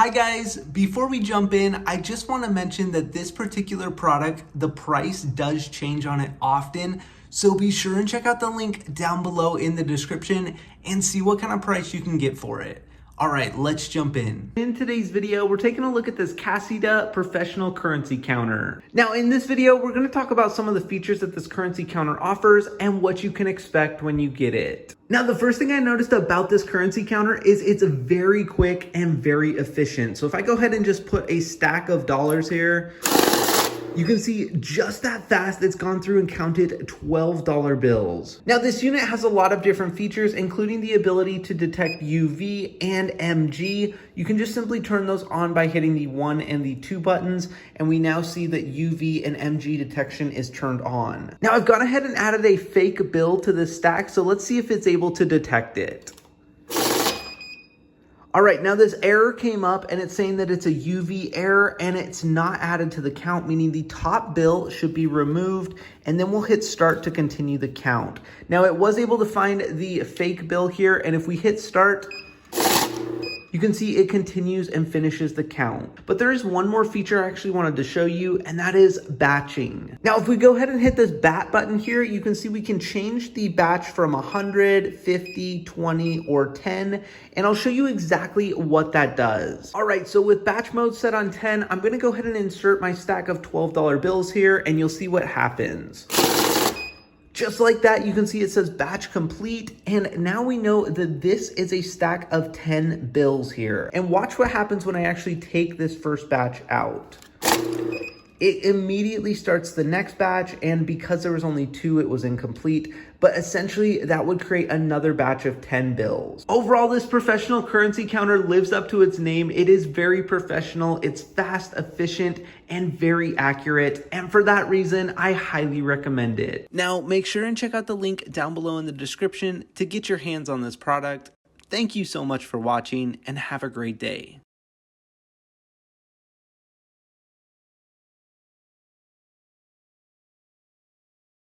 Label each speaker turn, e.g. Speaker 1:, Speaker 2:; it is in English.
Speaker 1: Hi guys, before we jump in, I just want to mention that this particular product, the price does change on it often. So be sure and check out the link down below in the description and see what kind of price you can get for it. All right, let's jump in. In today's video, we're taking a look at this Cassida professional currency counter. Now in this video, we're going to talk about some of the features that this currency counter offers and what you can expect when you get it. Now, the first thing I noticed about this currency counter is it's very quick and very efficient. So if I go ahead and just put a stack of dollars here, you can see just that fast it's gone through and counted $12 bills. Now this unit has a lot of different features, including the ability to detect UV and MG. You can just simply turn those on by hitting the 1 and the 2 buttons, and we now see that UV and MG detection is turned on. Now I've gone ahead and added a fake bill to this stack, so let's see if it's able to detect it. All right, now this error came up and it's saying that it's a UV error and it's not added to the count, meaning the top bill should be removed, and then we'll hit start to continue the count. Now it was able to find the fake bill here, and if we hit start, you can see it continues and finishes the count. But there is one more feature I actually wanted to show you, and that is batching. Now, if we go ahead and hit this bat button here, you can see we can change the batch from 100, 50, 20, or 10, and I'll show you exactly what that does. All right, so with batch mode set on 10, I'm gonna go ahead and insert my stack of $12 bills here, and you'll see what happens. Just like that, you can see it says batch complete, and now we know that this is a stack of 10 bills here. And watch what happens when I actually take this first batch out. It immediately starts the next batch, and because there was only 2, it was incomplete, but essentially that would create another batch of 10 bills. Overall, this professional currency counter lives up to its name. It is very professional, it's fast, efficient, and very accurate, and for that reason, I highly recommend it. Now, make sure and check out the link down below in the description to get your hands on this product. Thank you so much for watching, and have a great day.